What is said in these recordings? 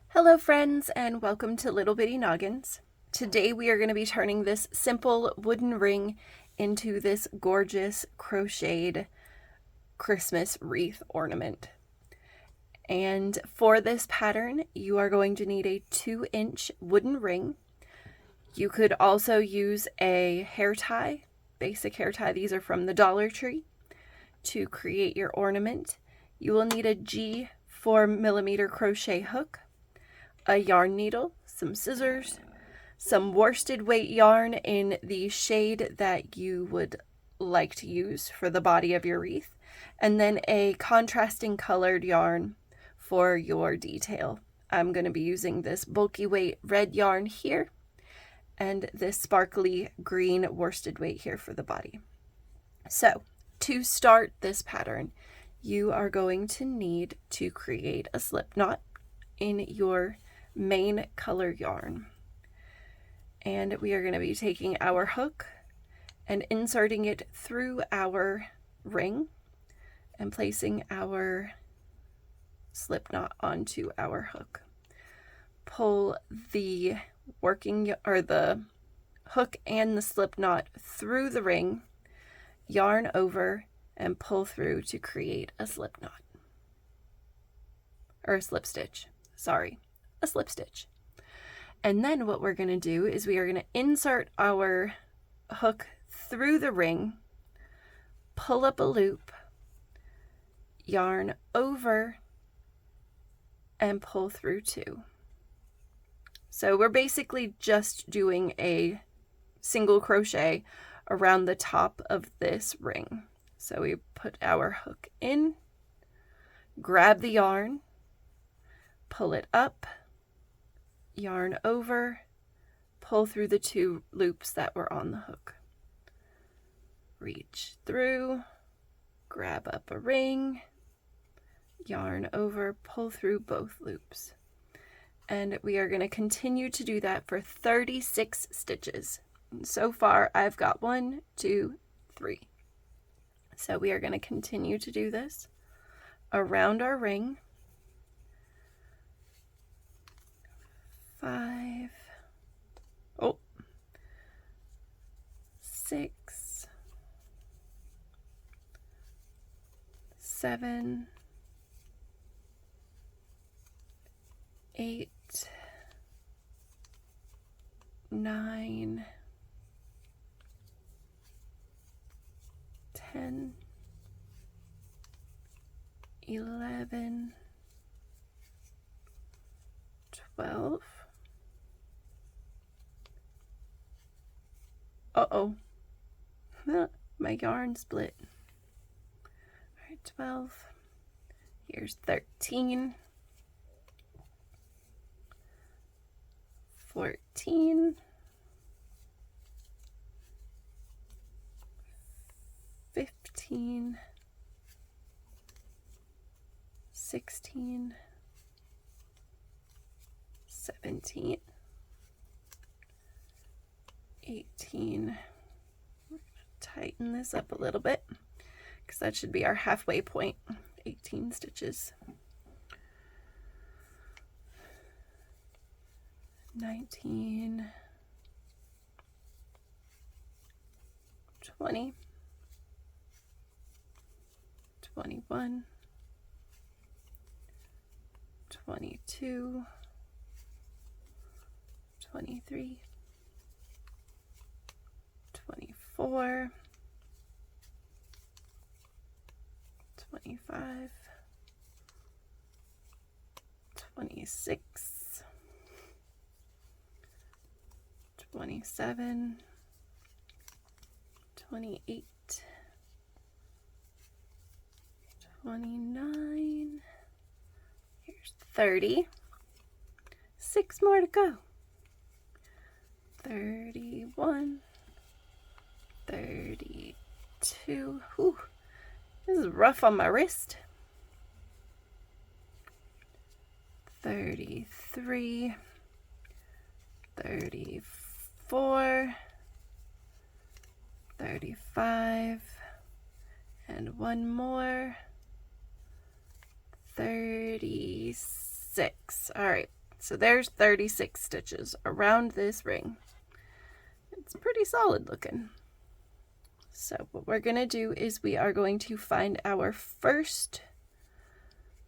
Hello friends, and welcome to Little Bitty Noggins. Today we are going to be turning this simple wooden ring into this gorgeous crocheted Christmas wreath ornament. And for this pattern, you are going to need a 2-inch wooden ring. You could also use a hair tie, basic hair tie. These are from the Dollar Tree. To create your ornament, you will need a G 4mm crochet hook, a yarn needle, some scissors, some worsted weight yarn in the shade that you would like to use for the body of your wreath, and then a contrasting colored yarn for your detail. I'm going to be using this bulky weight red yarn here and this sparkly green worsted weight here for the body. So to start this pattern, you are going to need to create a slip knot in your main color yarn. And we are going to be taking our hook and inserting it through our ring and placing our slip knot onto our hook. Pull the the hook and the slip knot through the ring, yarn over, and pull through to create a slip knot. Or a slip stitch. Sorry. A slip stitch. And then what we're going to do is we are going to insert our hook through the ring, pull up a loop, yarn over, and pull through 2. So we're basically just doing a single crochet around the top of this ring. So we put our hook in, grab the yarn, pull it up, yarn over, pull through the 2 loops that were on the hook. Reach through, grab up a ring, yarn over, pull through both loops. And we are going to continue to do that for 36 stitches. And so far I've got 1, 2, 3. So we are going to continue to do this around our ring. 5, 6, 7, 8, 9, 10, 11, 12. Uh-oh. My yarn split. All right, 12. Here's 13. 14. 15. 16. 17. 18. Tighten this up a little bit because that should be our halfway point. 18 stitches. 19. 20. 21. 22. 23. 24, 25, 26, 27, 28, 29, here's 30, 6 more to go, 31, 32, whew, this is rough on my wrist, 33, 34, 35, and one more, 36. All right, so there's 36 stitches around this ring. It's pretty solid looking. So what we're going to do is we are going to find our first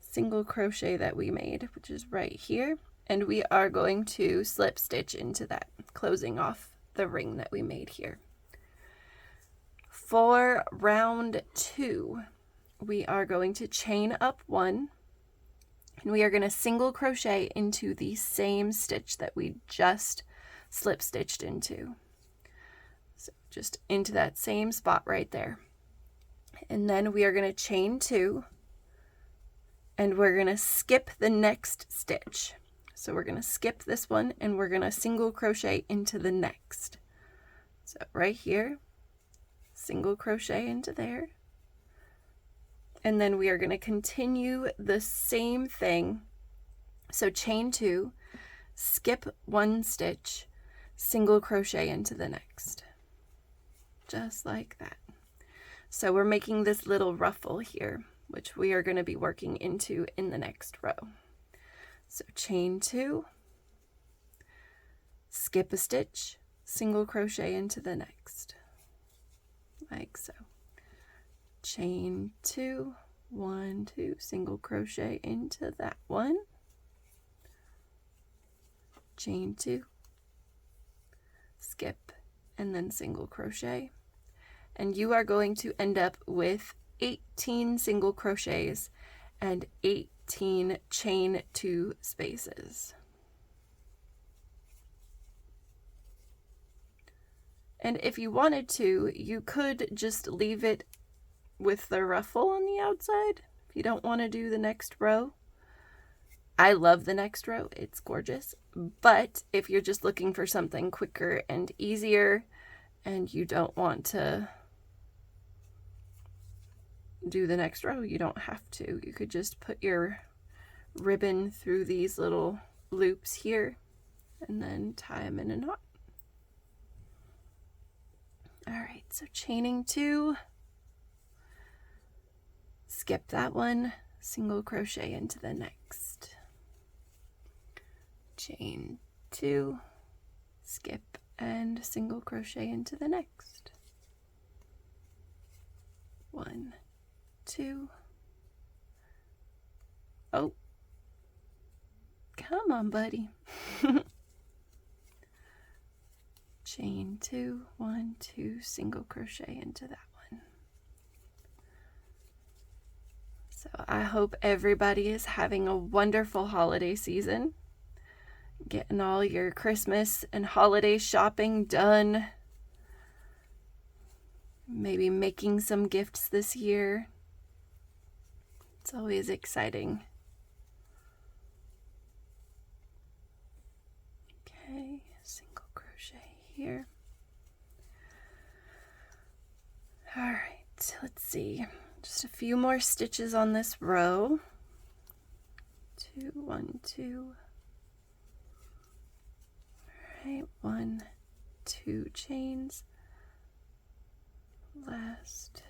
single crochet that we made, which is right here, and we are going to slip stitch into that, closing off the ring that we made here. For round 2, we are going to chain up 1, and we are going to single crochet into the same stitch that we just slip stitched into. So just into that same spot right there. And then we are going to chain 2, and we're going to skip the next stitch. So we're going to skip this one, and we're going to single crochet into the next. So right here, single crochet into there, and then we are going to continue the same thing. So chain 2, skip 1 stitch, single crochet into the next, just like that. So we're making this little ruffle here, which we are going to be working into in the next row. So chain 2, skip a stitch, single crochet into the next, like so. Chain 2, 1, 2, single crochet into that one, chain 2, skip, and then single crochet. And you are going to end up with 18 single crochets and 18 chain 2 spaces. And if you wanted to, you could just leave it with the ruffle on the outside if you don't want to do the next row. I love the next row, it's gorgeous. But if you're just looking for something quicker and easier and you don't want to do the next row, you don't have to. You could just put your ribbon through these little loops here and then tie them in a knot. All right, so chaining 2, skip that one, single crochet into the next, chain 2, skip and single crochet into the next, 1, 2, oh, come on buddy, chain 2, 1, 2, single crochet into that one. So I hope everybody is having a wonderful holiday season, getting all your Christmas and holiday shopping done, maybe making some gifts this year. It's always exciting. Okay, single crochet here. All right, let's see. Just a few more stitches on this row. 2, 1, 2. All right, 1, 2 chains. Last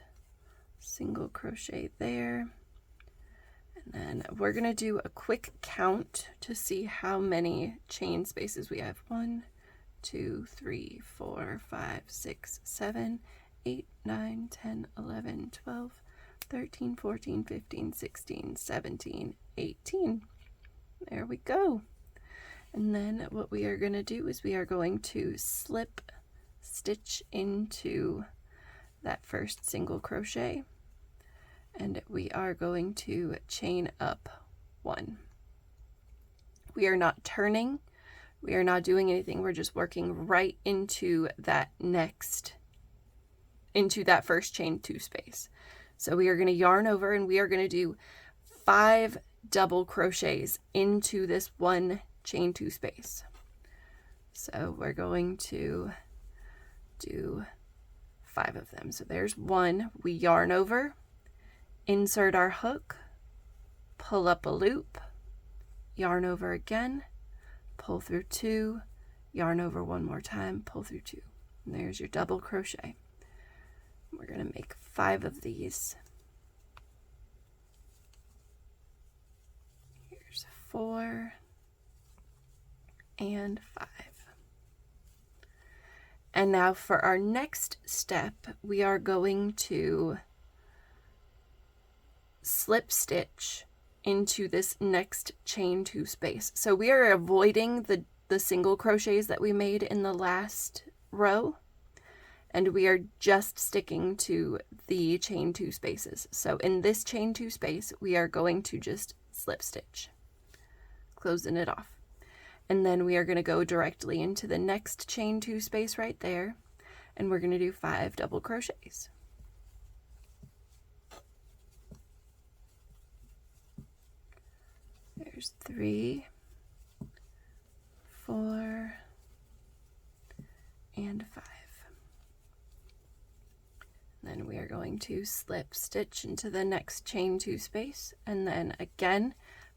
single crochet there. And then we're going to do a quick count to see how many chain spaces we have. 1, 2, 3, 4, 5, 6, 7, 8, 9, 10, 11, 12, 13, 14, 15, 16, 17, 18. There we go. And then what we are going to do is we are going to slip stitch into that first single crochet, and we are going to chain up 1. We are not turning, we are not doing anything, we're just working right into that first chain 2 space. So we are going to yarn over and we are going to do 5 double crochets into this one chain 2 space. So we're going to do 5 of them. So there's 1, we yarn over, insert our hook, pull up a loop, yarn over again, pull through 2, yarn over one more time, pull through 2. And there's your double crochet. We're going to make 5 of these. Here's 4 and 5. And now for our next step, we are going to slip stitch into this next chain 2 space. So we are avoiding the single crochets that we made in the last row, and we are just sticking to the chain 2 spaces. So in this chain 2 space, we are going to just slip stitch, closing it off. And then we are going to go directly into the next chain 2 space right there, and we're going to do 5 double crochets. There's 3, 4, and 5. Then we are going to slip stitch into the next chain 2 space, and then again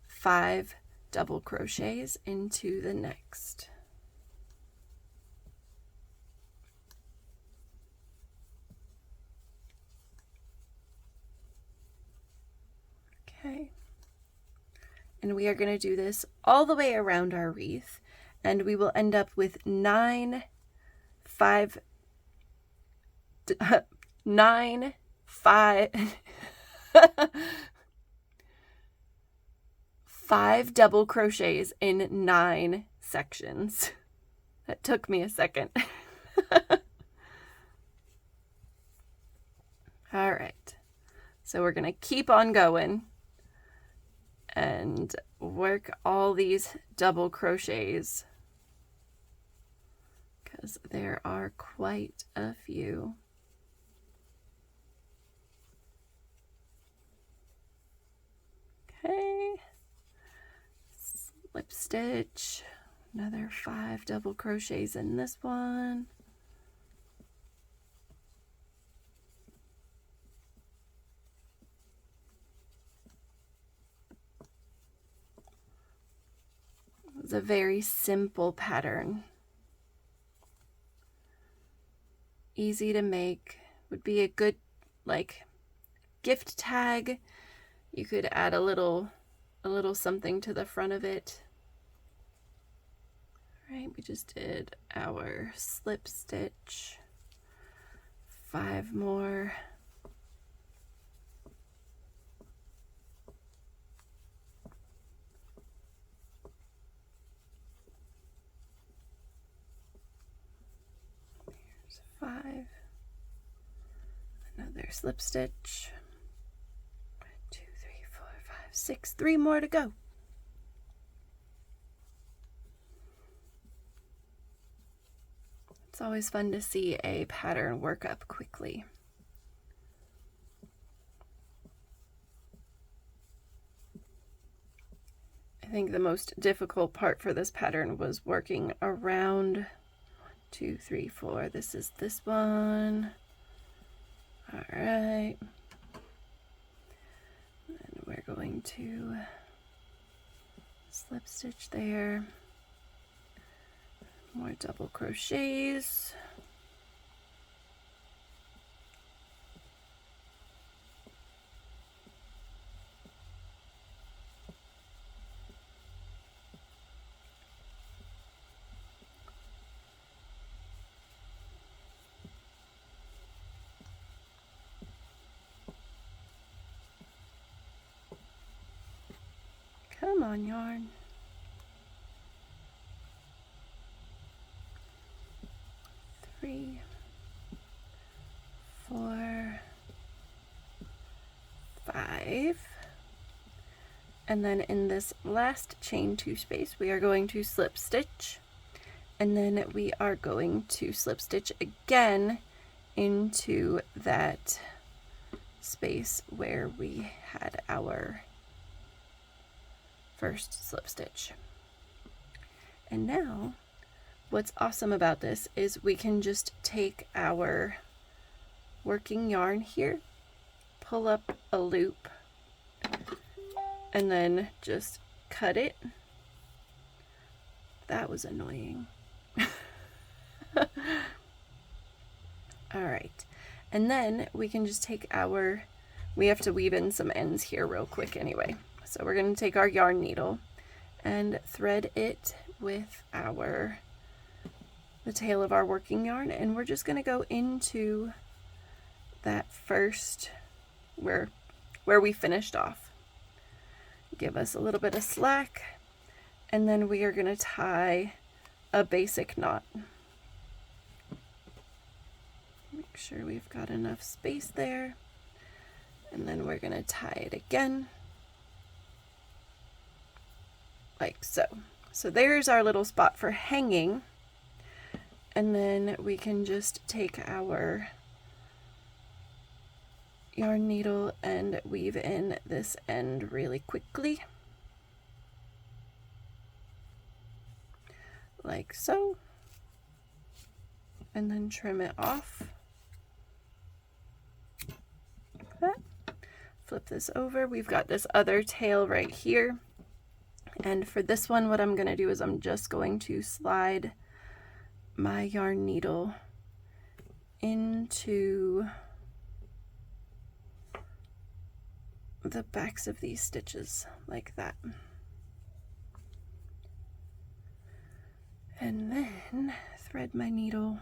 5 double crochets into the next. Okay. And we are going to do this all the way around our wreath, and we will end up with 9 5 5 double crochets in 9 sections. That took me a second. All right, so we're gonna keep on going and work all these double crochets because there are quite a few. Okay, slip stitch, another 5 double crochets in this one. It's a very simple pattern. Easy to make. Would be a good like gift tag. You could add a little something to the front of it. All right, we just did our slip stitch. 5 more. Here's 5. Another slip stitch. 2, 3, 4, 5, 6. 3 more to go. It's always fun to see a pattern work up quickly. I think the most difficult part for this pattern was working around 1, 2, 3, 4. This is this one. All right. And we're going to slip stitch there. More double crochets. Come on, yarn. 3, 4, 5. And then in this last chain 2 space, we are going to slip stitch, and then we are going to slip stitch again into that space where we had our first slip stitch. And now what's awesome about this is we can just take our working yarn here, pull up a loop, and then just cut it. That was annoying. All right, And then we can just take we have to weave in some ends here real quick anyway. So we're going to take our yarn needle and thread it with the tail of our working yarn, and we're just going to go into that first where we finished off. Give us a little bit of slack, and then we are going to tie a basic knot. Make sure we've got enough space there, and then we're going to tie it again like so. So there's our little spot for hanging, and then we can just take our yarn needle and weave in this end really quickly, like so, and then trim it off like that. Flip this over. We've got this other tail right here, and for this one what I'm going to do is I'm just going to slide my yarn needle into the backs of these stitches like that, and then thread my needle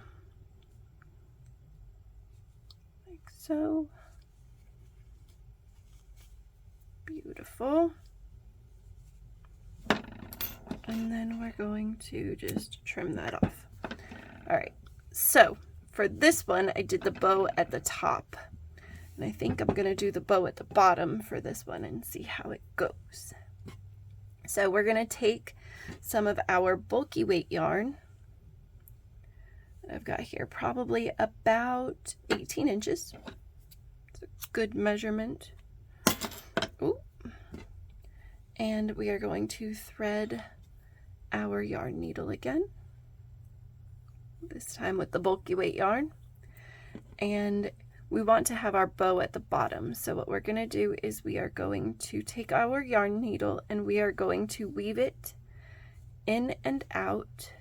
like so. Beautiful. And then we're going to just trim that off. All right, so for this one I did the bow at the top, and I think I'm going to do the bow at the bottom for this one and see how it goes. So we're going to take some of our bulky weight yarn that I've got here, probably about 18 inches. It's a good measurement. Ooh. And we are going to thread our yarn needle again, this time with the bulky weight yarn, and we want to have our bow at the bottom. So what we're going to do is we are going to take our yarn needle and we are going to weave it in and out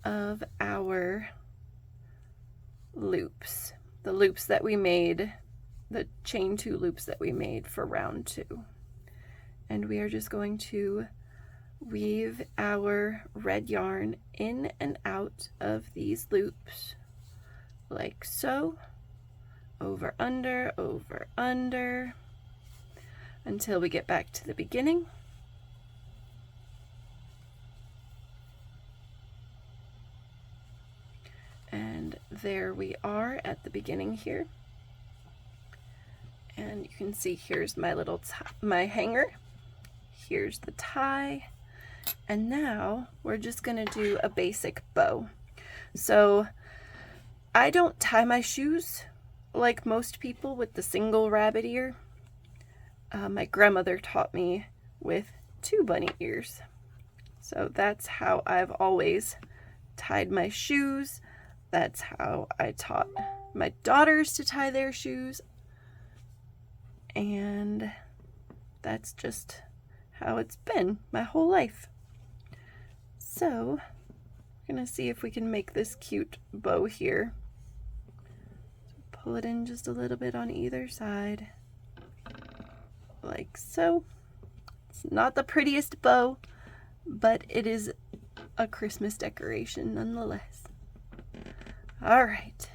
of our loops, the loops that we made, the chain 2 loops that we made for round 2. And we are just going to weave our red yarn in and out of these loops like so, over under until we get back to the beginning. And there we are at the beginning here, and you can see here's my little my hanger, here's the tie, and now we're just going to do a basic bow. So I don't tie my shoes like most people with the single rabbit ear. My grandmother taught me with 2 bunny ears. So that's how I've always tied my shoes. That's how I taught my daughters to tie their shoes. And that's just how it's been my whole life. So we're going to see if we can make this cute bow here. Pull it in just a little bit on either side, like so. It's not the prettiest bow, but it is a Christmas decoration nonetheless. All right,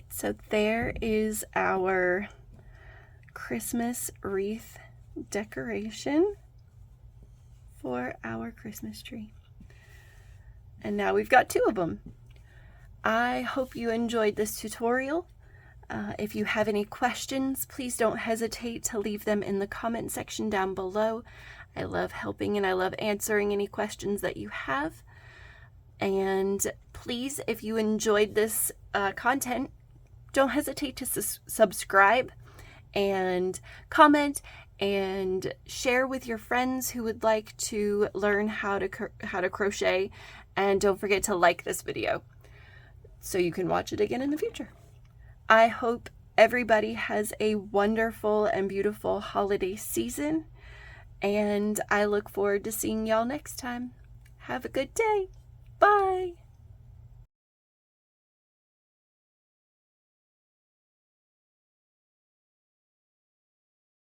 so there is our Christmas wreath decoration for our Christmas tree. And now we've got 2 of them. I hope you enjoyed this tutorial. If you have any questions, please don't hesitate to leave them in the comment section down below. I love helping and I love answering any questions that you have. And please, if you enjoyed this content, don't hesitate to subscribe and comment and share with your friends who would like to learn how to crochet. And don't forget to like this video so you can watch it again in the future. I hope everybody has a wonderful and beautiful holiday season, and I look forward to seeing y'all next time. Have a good day.